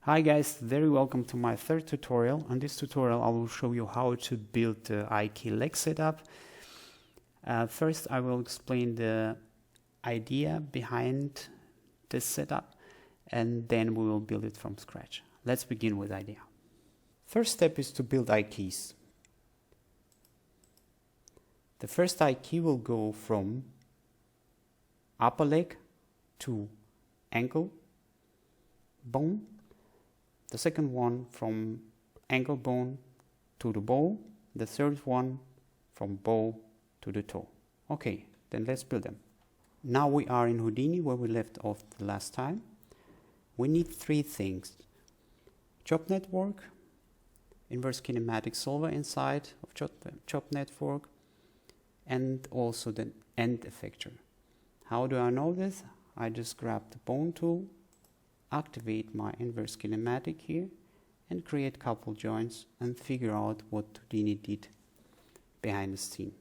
Hi guys, very welcome to my third tutorial. On this tutorial I will show you how to build the iKey leg setup. First I will explain the idea behind this setup and then we will build it from scratch. Let's begin with idea. First step is to build iKeys. The first iKey will go from upper leg to ankle bone. The second one from ankle bone to the bow. The third one from bow to the toe. Okay, then let's build them. Now we are in Houdini where we left off the last time. We need three things: chop network, inverse kinematic solver inside of chop network, and also the end effector. How do I know this? I just grab the bone tool, activate my inverse kinematic here, and create couple joints and figure out what Houdini did behind the scene.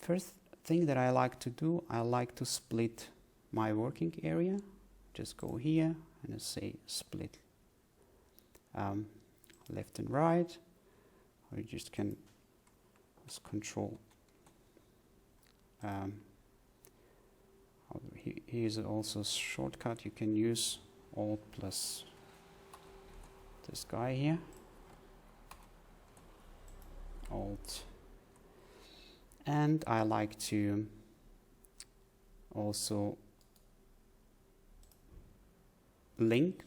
First thing that I like to do, I like to split my working area. Just go here and say split left and right, or you just can just control. Here's also a shortcut you can use, Alt plus this guy here, Alt, and I like to also link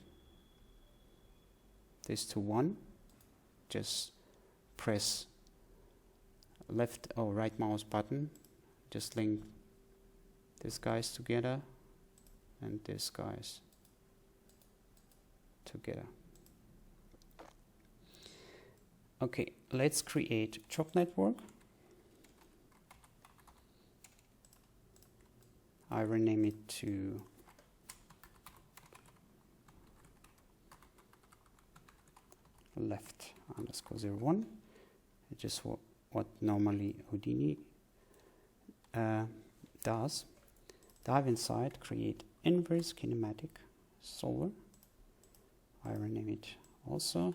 this to one. Just press left or right mouse button, just link these guys together and these guys together. Okay, let's create chop network. I rename it to left underscore 01. It's just what normally Houdini does. Dive inside, create inverse kinematic solver. I rename it also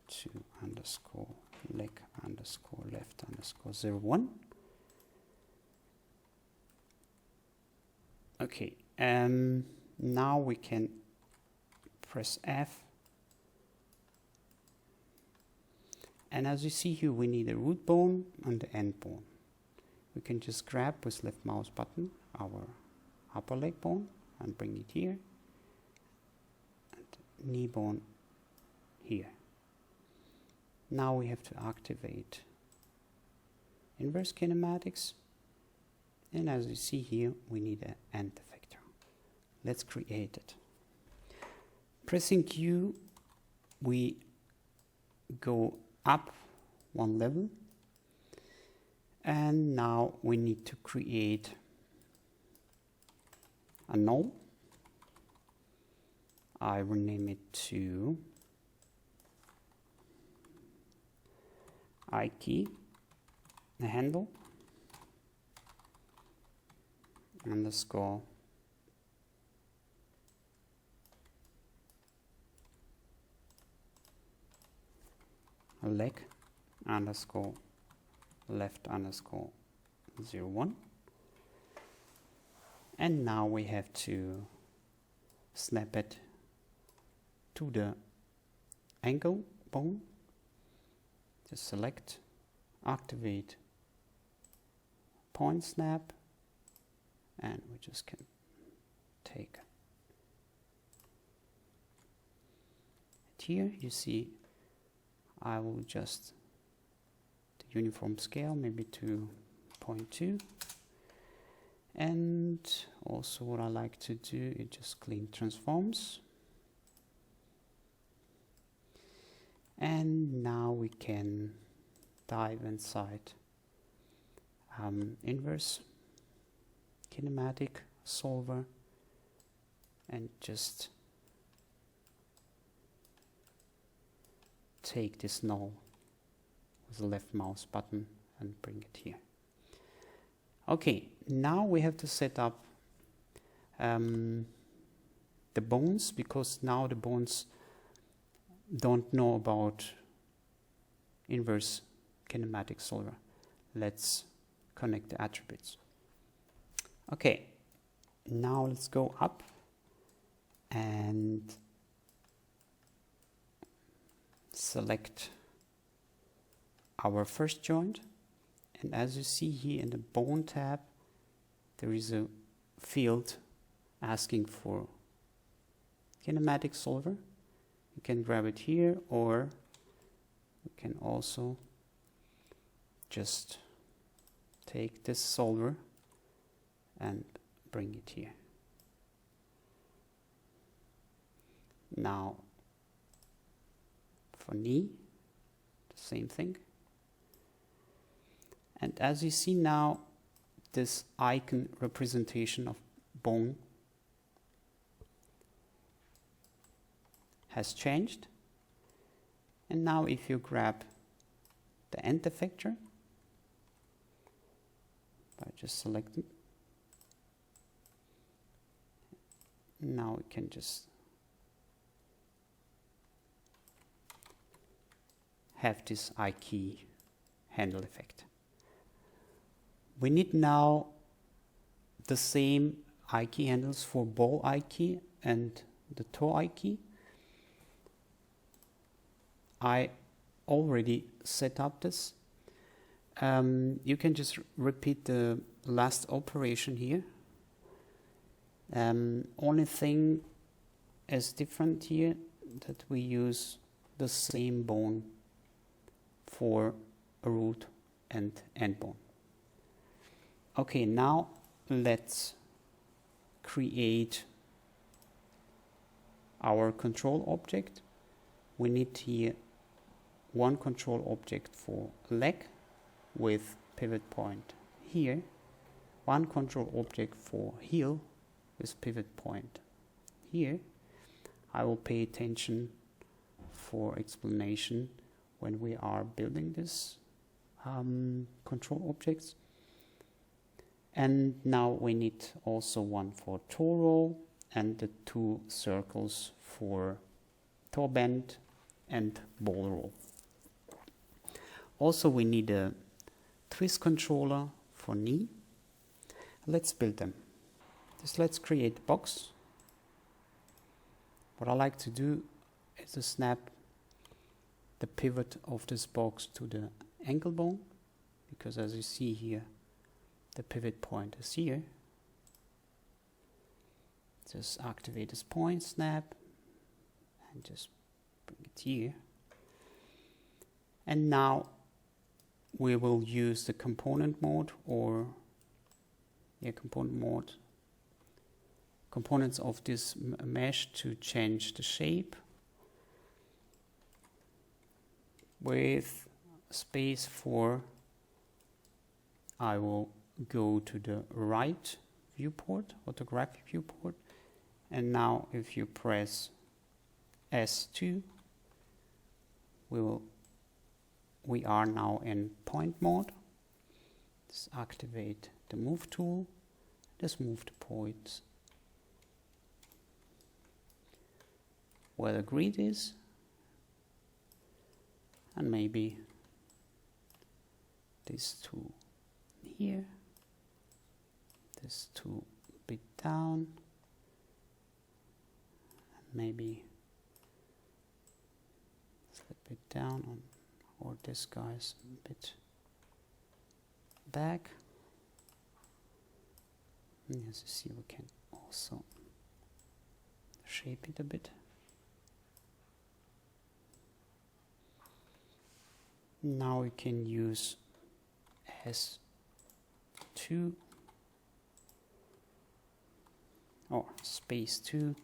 to underscore leg underscore left underscore 01. Okay, now we can press F, and as you see here we need a root bone and the end bone. We can just grab with left mouse button our upper leg bone and bring it here, and knee bone here. Now we have to activate inverse kinematics, and as you see here we need an end effector. Let's create it. Pressing Q, we go up one level, and now we need to create a null. I rename it to iKey handle underscore leg underscore left underscore 01. And now we have to snap it to the ankle bone. Just select, activate point snap, and we just can take it here. You see I will adjust the uniform scale maybe to 0.2. And also what I like to do is just clean transforms. And now we can dive inside inverse kinematic solver and just take this null with the left mouse button and bring it here. Okay, now we have to set up the bones, because now the bones don't know about inverse kinematic solver. Let's connect the attributes. Okay, now let's go up and select our first joint. And as you see here in the bone tab, there is a field asking for kinematic solver. You can grab it here, or you can also just take this solver and bring it here. Now for knee, the same thing. And as you see now, this icon representation of bone has changed. And now if you grab the end effector, by just selecting, now we can just have this I key handle effect. We need now the same I key handles for ball I key and the toe I key. I already set up this. You can just repeat the last operation here. Only thing is different here, that we use the same bone for a root and end bone. Okay, now let's create our control object. We need here one control object for leg with pivot point here, one control object for heel with pivot point here. I will pay attention for explanation when we are building this control objects. And now we need also one for toe roll and the two circles for toe bend and ball roll. Also we need a twist controller for knee. Let's build them. Just let's create a box. What I like to do is to snap the pivot of this box to the ankle bone, because as you see here, the pivot point is here. Just activate this point, snap, and just bring it here. And now we will use the component mode, or component mode, components of this mesh to change the shape with space 4. I will go to the right viewport, orthographic viewport, and now if you press S2, we are now in point mode. Just activate the move tool, just move the points where the grid is, and maybe these two here, this two a bit down, and maybe slip it down on, or this guy's a bit back. And as you see, we can also shape it a bit. Now we can use S2 or space 2,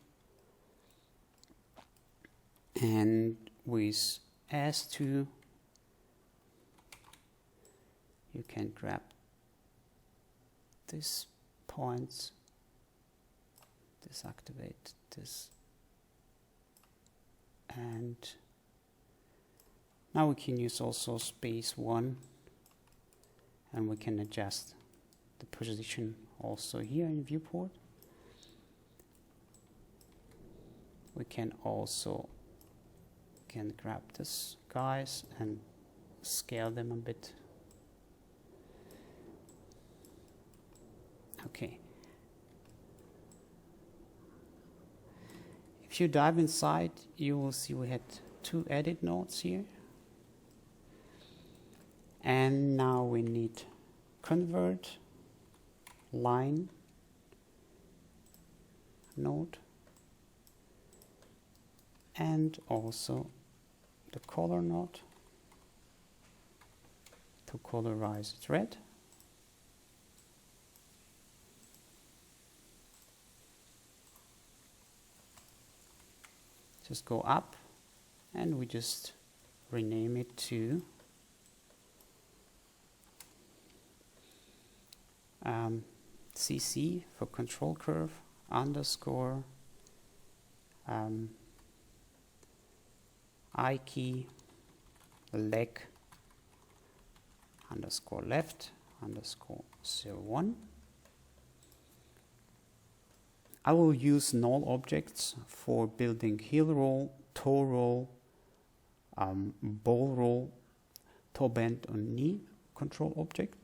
and with S2 you can grab these points, disactivate this, and now we can use also space 1, and we can adjust the position also here in viewport. we can also grab this guys and scale them a bit. Okay. If you dive inside, you will see we had 2 edit nodes here. And now we need convert line node and also the color node to colorize it red. Just go up and we just rename it to CC for control curve underscore I key leg underscore left underscore 01. I will use null objects for building heel roll, toe roll, ball roll, toe bend and knee control object.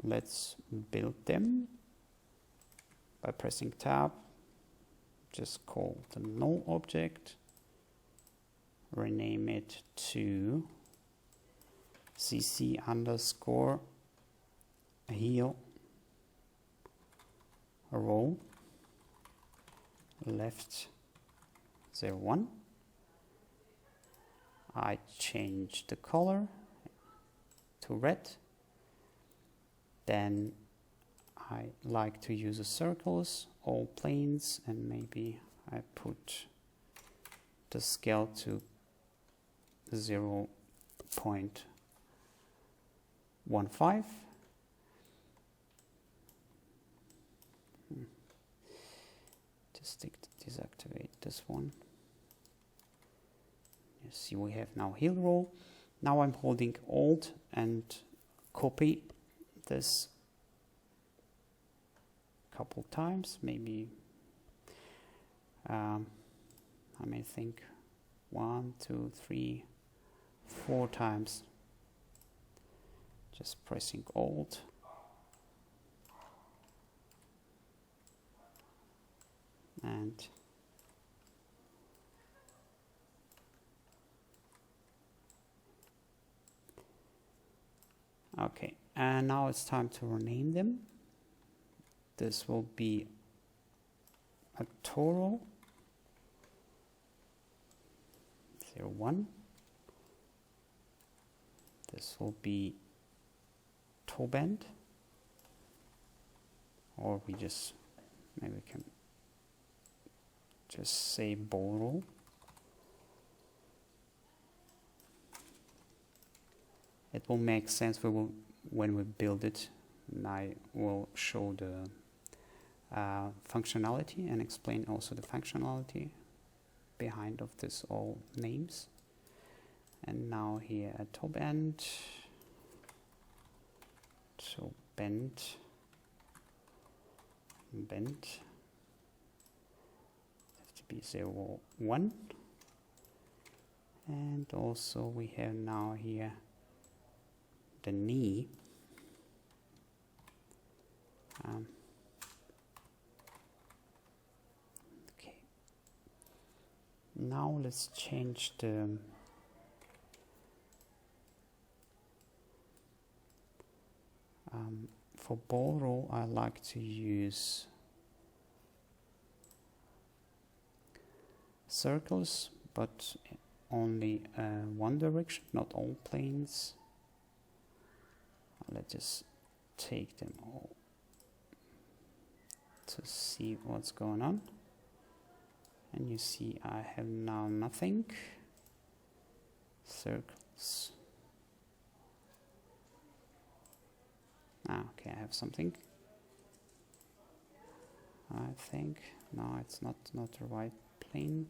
Let's build them by pressing tab. Just call the null object, rename it to CC underscore heel roll left 01. I change the color to red. Then I like to use the circles, all planes, and maybe I put the scale to 0.15. Just deactivate this one. You see we have now heel roll. Now I'm holding Alt and copy this a couple times, maybe I may think 1, 2, 3, 4 times. Just pressing Alt and okay, and now it's time to rename them. This will be a Toro 01. This will be toe bend, or we just maybe we can just say ball roll. It will make sense when we build it, and I will show the functionality and explain also the functionality behind of this all names. And now here at top end, so bend, have to be 01, and also we have now here the knee. Okay. Now let's change the for ball roll. I like to use circles, but only one direction, not all planes. Let's just take them all to see what's going on. And you see I have now nothing. Circles. Okay, I have something. I think no, it's not the right plane.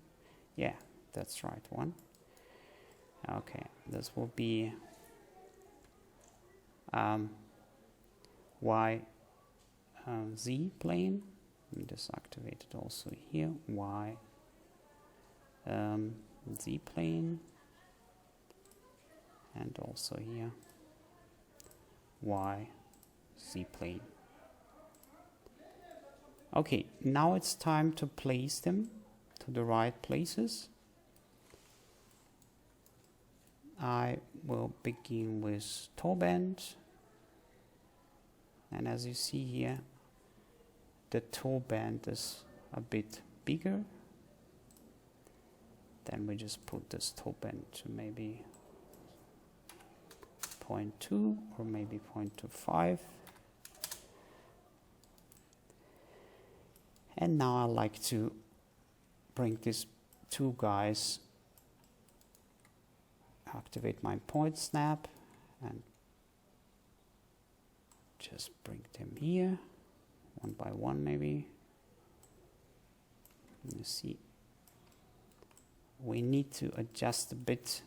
Yeah, that's right one. Okay, this will be Y Z plane. Just activate it also here. Y Z plane, and also here Y Z plane. Okay, now it's time to place them to the right places. I will begin with toe bend, and as you see here, the toe bend is a bit bigger. Then we just put this toe bend to maybe 0.2 or maybe 0.25. And now I like to bring these two guys, activate my point snap, and just bring them here, one by one maybe. You see, we need to adjust a bit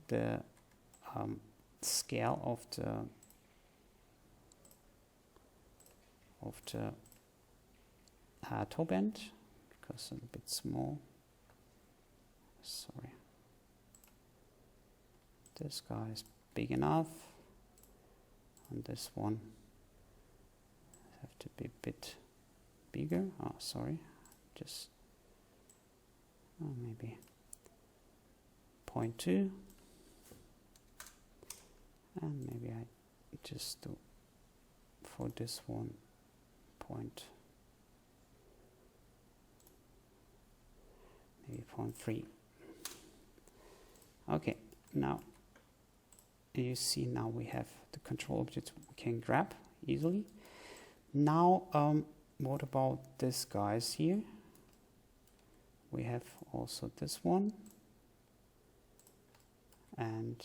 the scale of the toe bend, because it's a bit small. Sorry. This guy is big enough, and this one have to be a bit bigger. Oh, sorry. Just maybe 0.2, and maybe I just do for this one maybe 0.3. Okay, now you see, now we have the control object we can grab easily. Now what about this guys here? We have also this one, and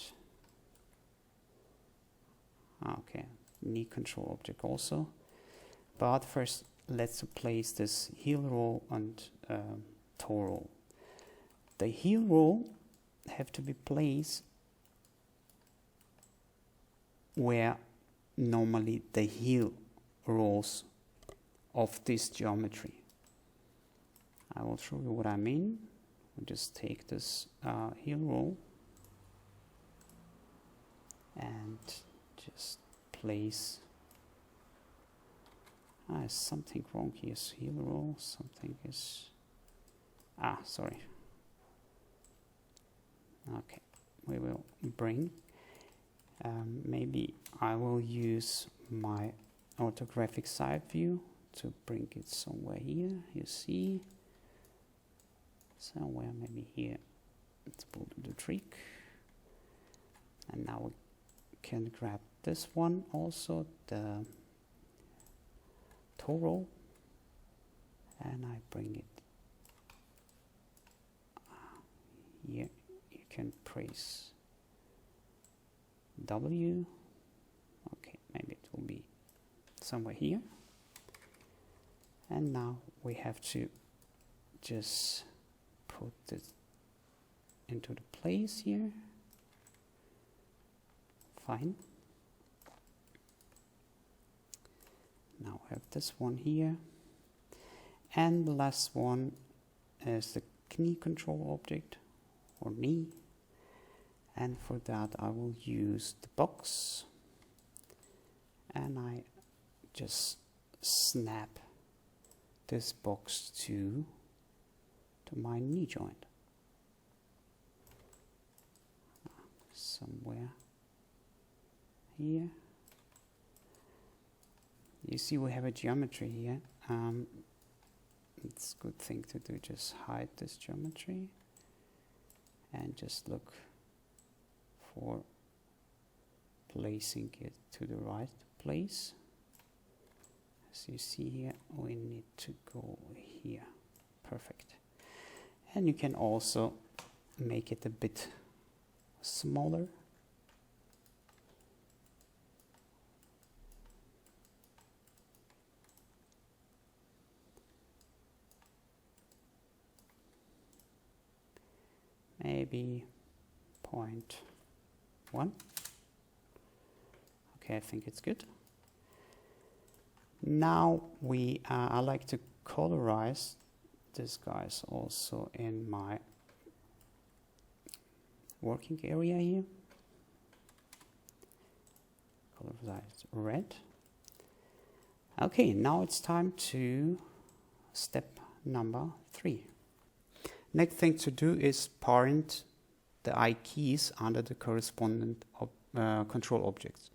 okay, knee control object also. But first, let's place this heel roll and toe roll. The heel roll have to be placed where normally the heel rolls of this geometry. I will show you what I mean. We'll just take this heel roll and just place. Something wrong here. Heel roll. Something is. Sorry. Okay, we will bring. Maybe I will use my orthographic side view to bring it somewhere here. You see. Somewhere maybe here. Let's pull the trick. And now we can grab this one also, the toe roll, and I bring it here. You can press W. Okay, maybe it will be somewhere here. And now we have to just put this into the place here. Fine. Now we have this one here, and the last one is the knee control object, or knee, and for that I will use the box, and I just snap this box to my knee joint somewhere here. You see we have a geometry here. It's a good thing to do, just hide this geometry and just look for placing it to the right place. As you see here, we need to go here. Perfect. And you can also make it a bit smaller. Maybe 0.1. Okay, I think it's good. Now I like to colorize this guy is also in my working area here. Color size red. Okay, now it's time to step number 3. Next thing to do is parent the I keys under the correspondent control objects.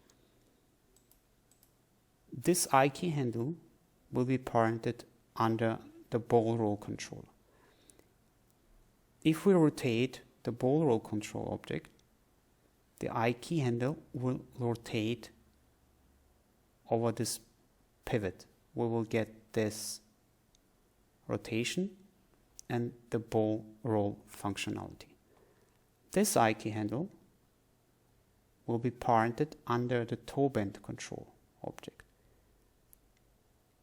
This I key handle will be parented under the ball roll controller. If we rotate the ball roll control object, the I key handle will rotate over this pivot. We will get this rotation and the ball roll functionality. This I key handle will be parented under the toe bend control object.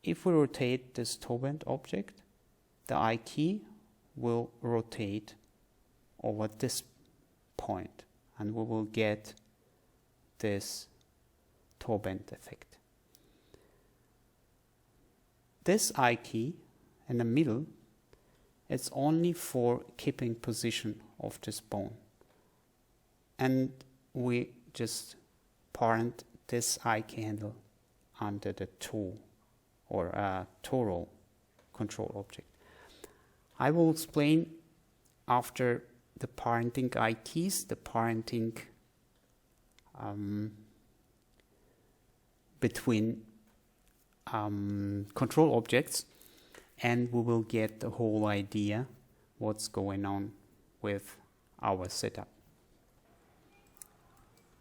If we rotate this toe bend object, the I key will rotate over this point and we will get this toe bend effect. This I key in the middle, it's only for keeping position of this bone. And we just parent this I key handle under the toe or toe roll control object. I will explain after the parenting I keys, the parenting between control objects, and we will get the whole idea what's going on with our setup.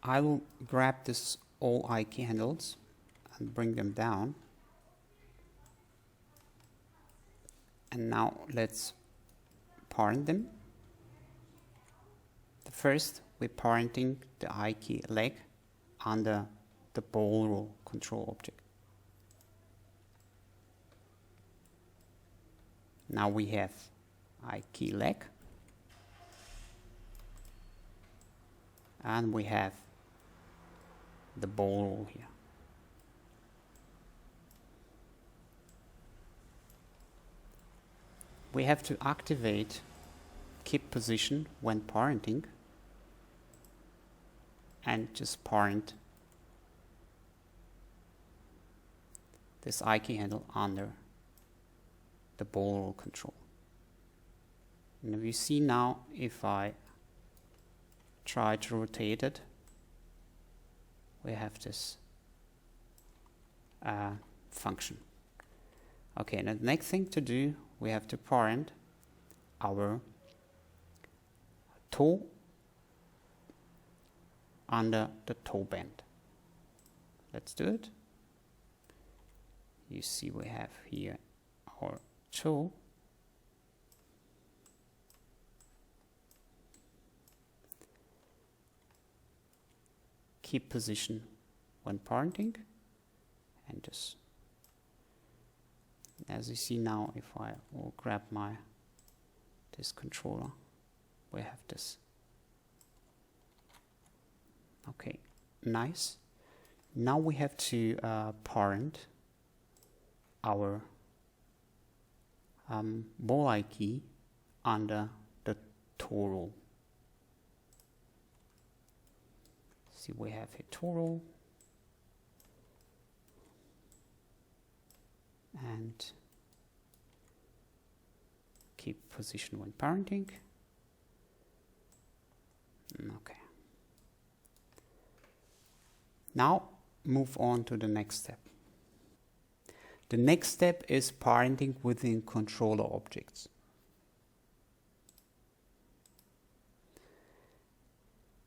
I will grab this all I key handles and bring them down. And now let's parent them. First, we're parenting the I key leg under the ball roll control object. Now we have I key leg and we have the ball roll here. We have to activate keep position when parenting and just parent this I key handle under the ball roll control. And if you see now, if I try to rotate it, we have this function. Okay, and the next thing to do, we have to parent our toe under the toe bend. Let's do it. You see we have here our toe. Keep position when parenting, and just as you see now, if I will grab this controller, we have this. Okay, nice. Now we have to parent our ball I key under the toe roll. See, we have a toe roll and keep position when parenting. Okay. Now move on to the next step. The next step is parenting within controller objects.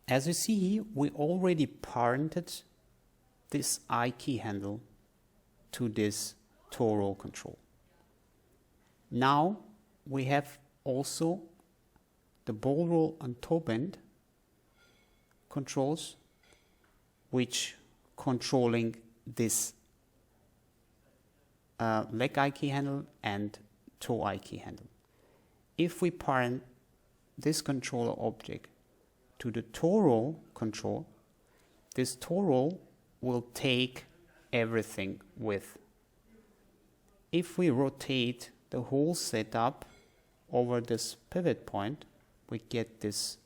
As you see here, we already parented this I key handle to this toe roll control. Now we have also the ball roll and toe bend controls, which controlling this leg I key handle and toe I key handle. If we parent this controller object to the toe roll control, this toe roll will take everything with. If we rotate the whole setup over this pivot point, we get this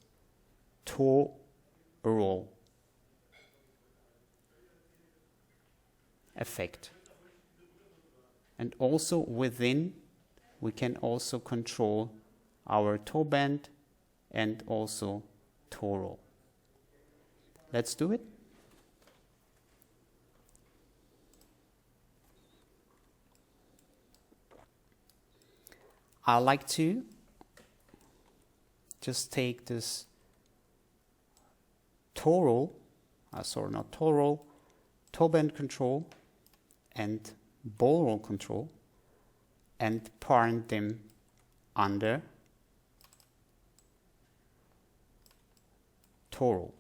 toe roll effect. And also within, we can also control our toe bend and also toe roll. Let's do it. I like to just take this toe roll, sorry, not toe roll, toe bend control and ball roll control and parent them under toe roll.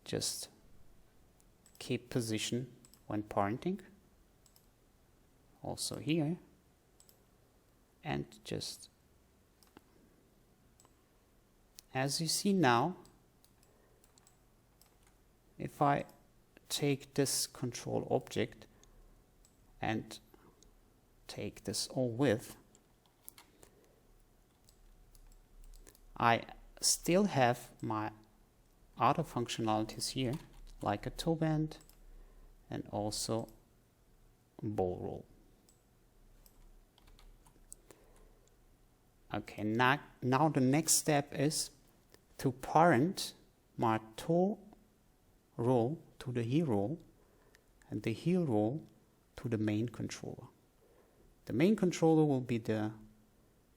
Just keep position when parenting. Also here. And just, as you see now, if I take this control object and take this all width, I still have my other functionalities here, like a toe bend and also ball roll. Okay, now the next step is to parent my toe roll to the heel roll and the heel roll to the main controller. The main controller will be the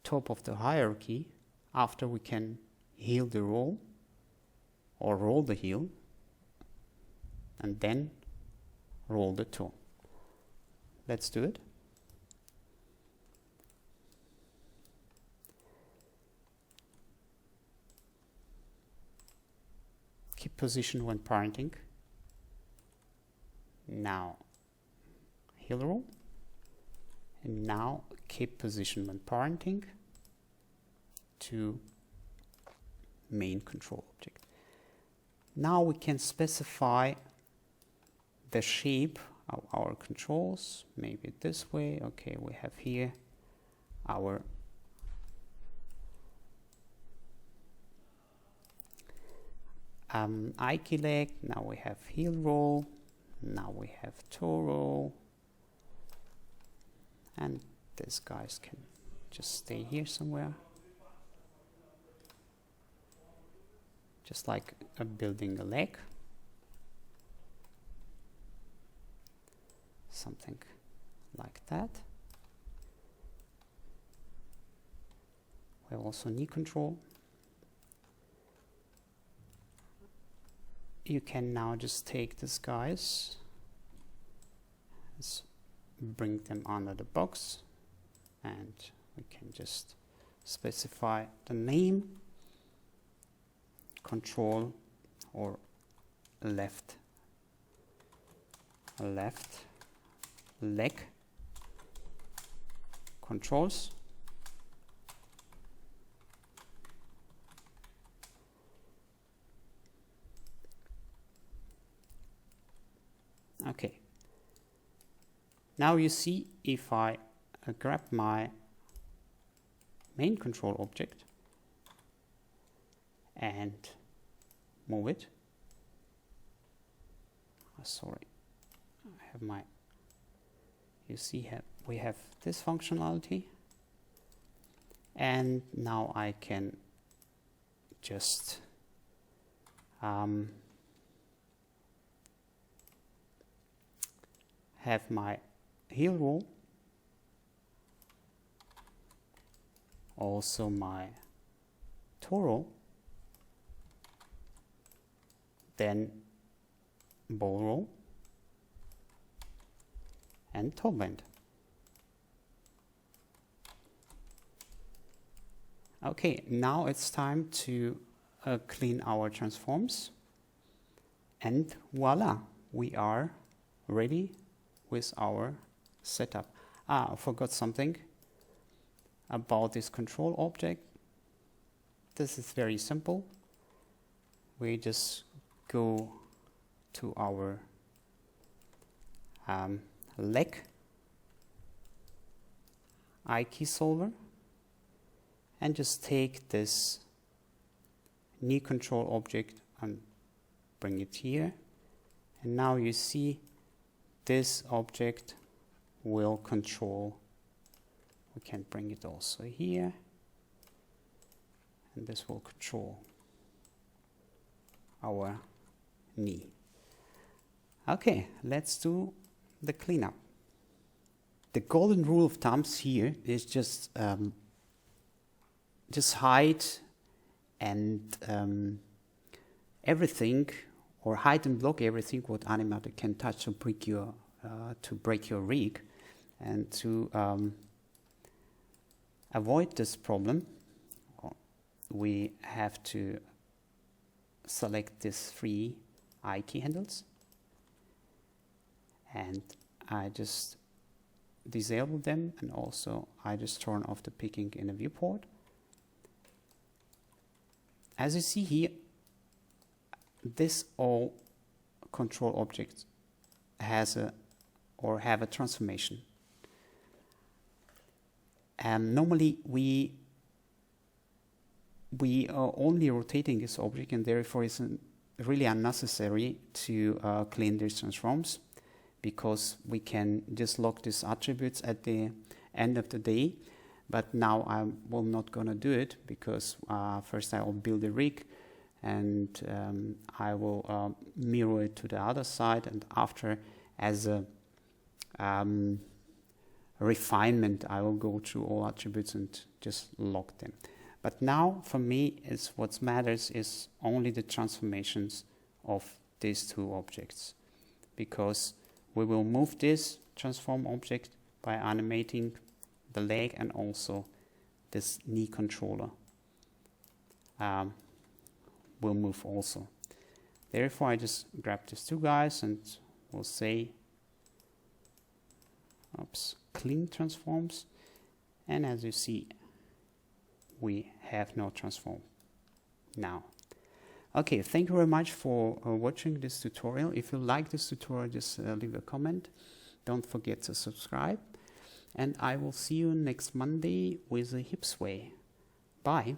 top of the hierarchy after we can heel the roll or roll the heel and then roll the toe. Let's do it. Keep position when parenting. Now heel roll. And now keep position when parenting to main control object. Now we can specify the shape of our controls, maybe this way. Okay, we have here our Ike leg, now we have heel roll, now we have toe roll, and these guys can just stay here somewhere, just like building a leg, something like that. We have also knee control. You can now just take these guys, let's bring them under the box, and we can just specify the name, control, or left leg controls. Okay, now you see if I grab my main control object and move it, sorry, I have my, you see we have this functionality, and now I can just have my heel roll, also my toe roll, then ball roll and toe bend. Okay, now it's time to clean our transforms, and voila, we are ready with our setup. I forgot something about this control object. This is very simple. We just go to our leg I key solver and just take this knee control object and bring it here. And now you see this object will control. We can bring it also here, and this will control our knee. Okay, let's do the cleanup. The golden rule of thumbs here is just hide and everything, or hide and block everything what animator can touch to break your rig. And to avoid this problem, we have to select these 3 I key handles, and I just disable them, and also I just turn off the picking in the viewport. As you see here, this all control objects has a have a transformation. Normally we are only rotating this object, and therefore it's really unnecessary to clean these transforms, because we can just lock these attributes at the end of the day. But now I will not gonna do it, because first I will build a rig, and I will mirror it to the other side, and after, as a refinement, I will go through all attributes and just lock them. But now for me, what matters is only the transformations of these 2 objects, because we will move this transform object by animating the leg, and also this knee controller will move also. Therefore I just grab these 2 guys and we'll say clean transforms, and as you see, we have no transform now. Okay, thank you very much for watching this tutorial. If you like this tutorial, just leave a comment. Don't forget to subscribe, and I will see you next Monday with a hip sway. Bye.